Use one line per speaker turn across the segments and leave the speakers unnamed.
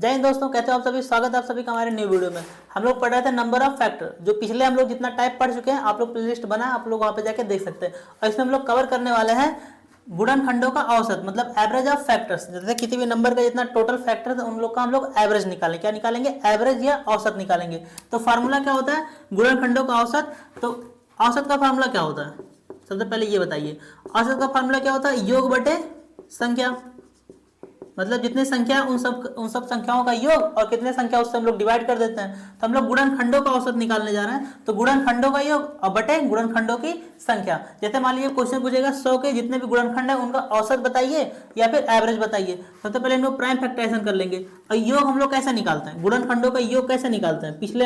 जय हिंद दोस्तों, कहते हो आप सभी। स्वागत है आप सभी का हमारे न्यू वीडियो में। हम लोग पढ़ रहे थे नंबर ऑफ फैक्टर। जो पिछले हम लोग जितना टाइप पढ़ चुके हैं, आप लोग प्लेलिस्ट बना है, आप लोग वहां पे जाके देख सकते हैं। और इसमें हम लोग कवर करने वाले हैं गुणनखंडों का औसत, मतलब एवरेज ऑफ फैक्टर्स। जैसे किसी भी नंबर का जितना टोटल फैक्टर है उन लोग का हम लोग एवरेज निकालेंगे। क्या निकालेंगे? एवरेज या औसत निकालेंगे। तो फार्मूला क्या होता है गुणनखंडों का औसत? तो औसत का फार्मूला क्या होता है? सबसे पहले ये बताइए, औसत का फार्मूला क्या होता है? योग बटे संख्या। मतलब जितनी संख्या उन सब संख्याओं का योग, और कितने संख्या उससे हम लोग डिवाइड कर देते हैं। तो हम लोग गुणनखंडों का औसत निकालने जा रहे हैं। तो गुणनखंडों का योग और बटे गुणनखंडों की संख्या। जैसे मान लीजिए क्वेश्चन पूछेगा 100 के जितने भी गुणनखंड है उनका औसत बताइए या फिर एवरेज बताइए। सबसे पहले हम लोग प्राइम फैक्टराइजेशन कर लेंगे। और योग हम लोग कैसे निकालते हैं? गुणनखंडों का योग कैसे निकालते हैं? पीछे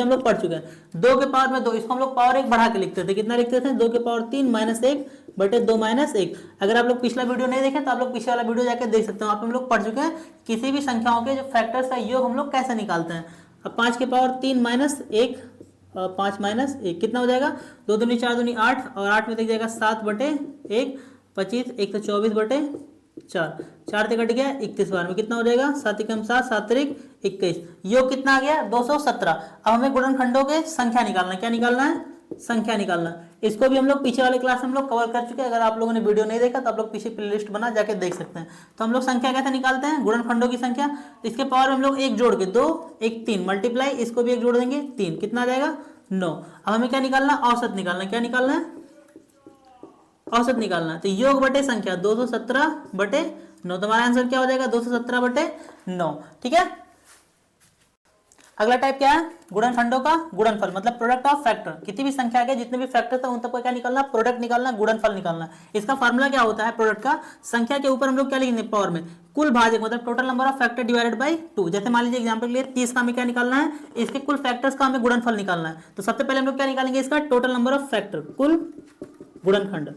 हम लोग पढ़ चुके हैं। 2 के पावर में 2, इसको हम लोग पावर 1 बढ़ा के लिखते थे। कितना लिखते थे? 2 के पावर 3 माइनस 1 बटे 2 माइनस 1। अगर आप लोग पिछला वीडियो नहीं देखें तो आप लोग पीछे वाला वीडियो जाकर देख सकते हो। वहाँ पे हम लोग पढ़ चुके हैं किसी भी संख्याओं के जो फैक्टर्स का योग हम लोग कैसे निकालते हैं। अब 5 के पावर 3 माइनस 1, 5 माइनस 1 कितना हो जाएगा? 2 दूनी 4 दूनी 8, और 8 में देख जाएगा 7 बटे 1, 25, 1 तो 24 बटे 4, 4 से कट गया 31 बार में कितना हो जाएगा? 7 एकम 7, 7 तिरिक 21। योग कितना आ गया? 217। अब हमें गुणनखंडों के संख्या निकालना है। क्या निकालना है? संख्या निकालना। इसको भी हम लोग पीछे वाले क्लास में हम लोग कवर कर चुके हैं। अगर आप लोगों ने वीडियो नहीं देखा तो आप लोग पीछे प्लेलिस्ट बना जाके देख सकते हैं। तो हम लोग संख्या कैसे निकालते हैं? गुणनखंडों की संख्या। तो इसके पावर में हम लोग 1 जोड़ के 2, 1 3 मल्टीप्लाई, इसको भी 1 जोड़ देंगे 3, कितना आ जाएगा? 9। अब हमें क्या निकालना? औसत निकालना। क्या निकालना है? औसत निकालना है। तो योग बटे संख्या 217 बटे 9। तो हमारा आंसर क्या हो जाएगा? 217 बटे 9। ठीक है। अगला टाइप क्या है? गुणनखंडों का गुणनफल, मतलब प्रोडक्ट ऑफ फैक्टर। किसी भी संख्या के जितने भी फैक्टर थे उन सबका क्या निकालना? प्रोडक्ट निकालना, गुणनफल निकालना। इसका फार्मूला क्या होता है प्रोडक्ट का? संख्या के ऊपर हम लोग क्या लिखेंगे? पावर में कुल भाजक, मतलब total number of factor divided by 2। जैसे मान लीजिए एग्जांपल के लिए 30 का हमें क्या निकालना है? इसके कुल फैक्टर्स का हमें गुणनफल निकालना है। तो सबसे पहले हम लोग क्या निकालेंगे? इसका टोटल नंबर ऑफ फैक्टर, कुल गुणनखंड,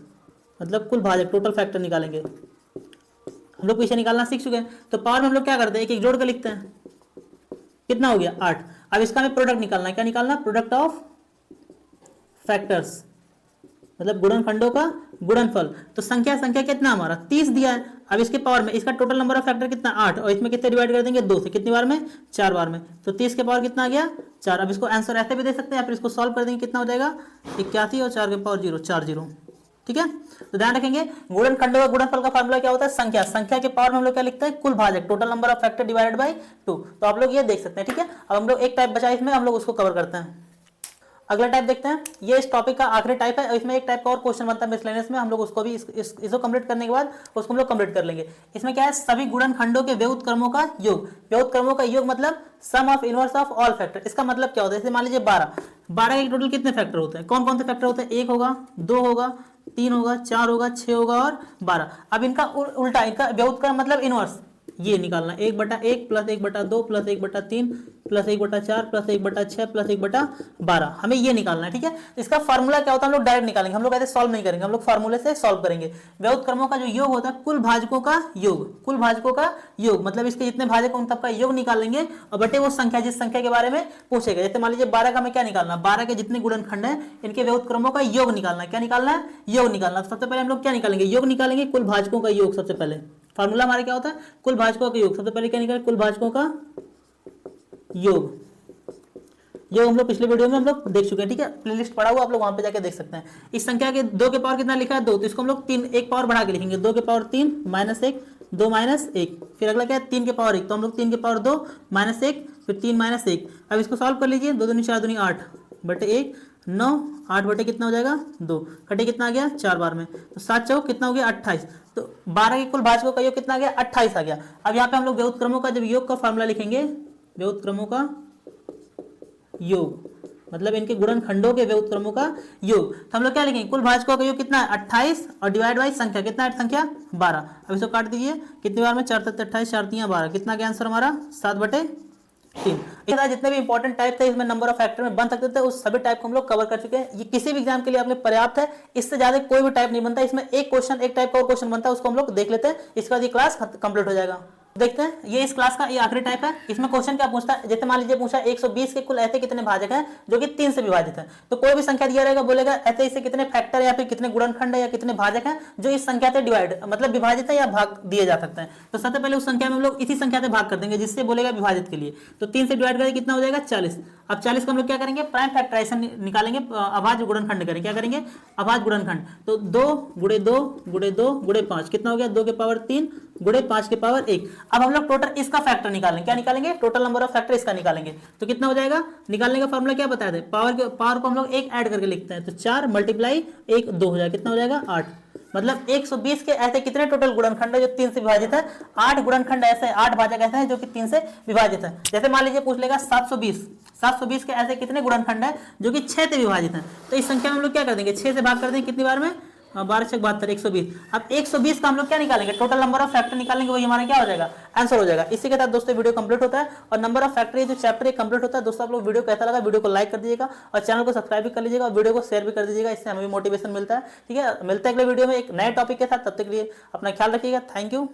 मतलब कुल भाजक, टोटल फैक्टर निकालेंगे। हम लोग पीछे निकालना सीख चुके हैं। तो पावर में हम लोग क्या करते हैं? एक एक जोड़ कर लिखते हैं। कितना हो गया? 8। अब इसका हमें प्रोडक्ट निकालना है। क्या निकालना? प्रोडक्ट ऑफ फैक्टर्स, मतलब गुणनखंडों का गुणनफल। तो संख्या कितना हमारा? 30 दिया है। अब इसके पावर में इसका टोटल नंबर ऑफ फैक्टर कितना? 8, और इसमें कितने डिवाइड कर देंगे? 2 से। कितनी बार में? 4 बार में। तो 30 के पावर कितना आ गया? 4। अब इसको आंसर ऐसे भी दे सकते हैं या फिर इसको सॉल्व कर देंगे। कितना हो जाएगा? 81, और 4 के पावर 0, 40। ठीक है। तो ध्यान रखेंगे गुणनखंडों का गुणनफल का फार्मूला क्या होता है? संख्या के पावर में हम लोग क्या लिखते हैं? कुल भाजक, total number of factor divided by 2। तो आप लोग ये देख सकते हैं। ठीक है। अब हम लोग एक टाइप बचा इसमें, हम लोग उसको कवर करते हैं। अगला टाइप देखते हैं। ये इस टॉपिक का आखिरी टाइप है। इसमें एक टाइप का और क्वेश्चन बनता है मिसलेनियस में। हम लोग उसको भी इसको कंप्लीट करने के बाद उसको हम लोग कंप्लीट कर लेंगे। इसमें क्या है? सभी गुणनखंडों के व्युत्क्रमों का योग। व्युत्क्रमों का योग मतलब sum of inverse of all factor. इसका मतलब क्या होता है? जैसे मान लीजिए 12 के टोटल कितने फैक्टर होते हैं? कौन कौन से फैक्टर होते हैं? 1 होगा, 2 होगा, 3 होगा, 4 होगा, 6 होगा और 12। अब इनका उल्टा, इनका व्युत्क्रम मतलब इनवर्स, ये निकालना 1/1 plus 1/2 plus 1/3 plus 1/4 plus 1/6 plus 1/12। हमें ये निकालना है। ठीक है। इसका फार्मूला क्या होता है? हम लोग डायरेक्ट निकालेंगे, हम लोग ऐसे सॉल्व नहीं करेंगे, हम लोग फार्मूले से सॉल्व करेंगे। व्युत्क्रमों का जो योग होता है कुल भाजकों का योग, कुल भाजकों का योग, मतलब इसके जितने भाजक उन सबका योग निकालेंगे और बटे वो संख्या जिस संख्या के बारे में पूछेगा। जैसे मान लीजिए 12 का हमें क्या निकालना? 12 के जितने गुणनखंड है इनके व्युत्क्रमों का योग निकालना है। क्या निकालना है? योग निकालना। सबसे पहले हम लोग क्या निकालेंगे? योग निकालेंगे, कुल भाजकों का योग। सबसे पहले फार्मूला हमारा क्या होता है? कुल भाजकों का योग। सबसे पहले क्या निकालें? कुल भाजकों का योग। योग हम लोग पिछले वीडियो में हम लोग देख चुके हैं। ठीक है। प्लेलिस्ट पड़ा हुआ, आप लोग वहां पे जाके देख सकते हैं। इस संख्या के 2 के पावर कितना लिखा है? 2। तो इसको हम लोग 3 एक पावर बढ़ा के लिखेंगे। 2 के पावर 3 माइनस 1, 2 माइनस 1। फिर अगला क्या है? 3 के पावर 1। तो हम लोग 3 के पावर 2 माइनस 1, फिर 3 माइनस 1। अब इसको सॉल्व कर लीजिए। 2 दूनी 4 दूनी 8 बटे 1, 9, 8 बटे कितना हो जाएगा? 2, कटे कितना आ गया? 4 बार में। तो 7 चौक कितना हो गया? 28। तो 12 के कुल भाजकों का योग कितना आ गया? 28 आ गया। अब यहाँ पे हम लोग व्युत्क्रमों का जब योग का फार्मूला लिखेंगे, व्युत्क्रमों का योग मतलब इनके गुणनखंडों के व्युत्क्रमों का योग, तो हम लोग क्या लिखेंगे? कुल भाजकों का योग कितना है? 28, और डिवाइड बाई संख्या कितना है? संख्या 12। अब इसको काट दीजिए। कितनी बार में? 4 7 28, 4 3 12। कितना गया आंसर हमारा? 7/3। जितने भी इंपॉर्टेंट टाइप थे इसमें नंबर ऑफ फैक्टर में बन सकते थे, उस सभी टाइप को हम लोग कवर कर चुके हैं। ये किसी भी एग्जाम के लिए आपने पर्याप्त है। इससे ज्यादा कोई भी टाइप नहीं बनता। इसमें एक क्वेश्चन, एक टाइप का और क्वेश्चन बनता है, उसको हम लोग देख लेते हैं। इसके बाद ये क्लास कंप्लीट हो जाएगा। देखते हैं, ये इस क्लास का ये आखिरी टाइप है। इसमें क्वेश्चन क्या पूछता है, जैसे मान लीजिए पूछा 120 के कुल ऐसे कितने भाजक हैं जो कि 3 से विभाजित है। तो कोई भी संख्या दिया रहेगा, बोलेगा ऐसे इससे कितने फैक्टर या फिर कितने गुणनखंड है या कितने भाजक हैं जो इस संख्या से डिवाइड मतलब विभाजित है या भाग दिए जा सकते हैं। तो सबसे पहले उस संख्या में हम लोग इसी संख्या से भाग कर देंगे जिससे बोलेगा विभाजित के लिए। तो 3 से डिवाइड करेंगे कितना हो जाएगा 40। अब 40 को हम लोग क्या करेंगे, प्राइम फैक्टराइजेशन निकालेंगे, अभाज्य गुणनखंड करेंगे। क्या करेंगे, अभाज्य गुणनखंड। तो 2 गुणे 2 गुणे 2 गुणे 5 कितना हो गया, 2 के पावर 3 गुणे 5 के पावर 1। अब हम लोग टोटल इसका फैक्टर निकालेंगे। क्या निकालेंगे, टोटल नंबर ऑफ फैक्टर इसका निकालेंगे। तो कितना हो जाएगा, निकालने का फॉर्मूला क्या बताया था, पावर को हम लोग 1 ऐड करके लिखते हैं। तो 4 मल्टीप्लाई 1 2 हो जाएगा, कितना हो जाएगा 8। मतलब 120 के ऐसे कितने टोटल गुणनखंड है जो 3 से विभाजित है, 8 गुणनखंड ऐसे 8 भाजक ऐसे हैं जो कि 3 से विभाजित है। जैसे मान लीजिए पूछ लेगा 720 के ऐसे कितने गुणनखंड है जो कि 6 से विभाजित है। तो इस संख्या में हम लोग क्या कर देंगे, 6 से भाग कर देंगे कितनी बार में, 12 6 72 120। अब 120 का हम लोग क्या निकालेंगे, टोटल नंबर ऑफ फैक्टर निकालेंगे, वही हमारा क्या हो जाएगा, आंसर हो जाएगा। इसी के साथ दोस्तों वीडियो कंप्लीट होता है और नंबर ऑफ फैक्टर जो चैप्टर है कंप्लीट होता है। दोस्तों आप लोग वीडियो कैसा लगा, वीडियो को लाइक कर दीजिएगा और चैनल को सब्सक्राइब भी कर लीजिएगा और वीडियो को शेयर भी कर दीजिएगा, इससे हमें भी मोटिवेशन मिलता है। ठीक है, मिलते हैं अगले वीडियो में एक नए टॉपिक के साथ, तब तक के लिए अपना ख्याल रखिएगा। Thank you.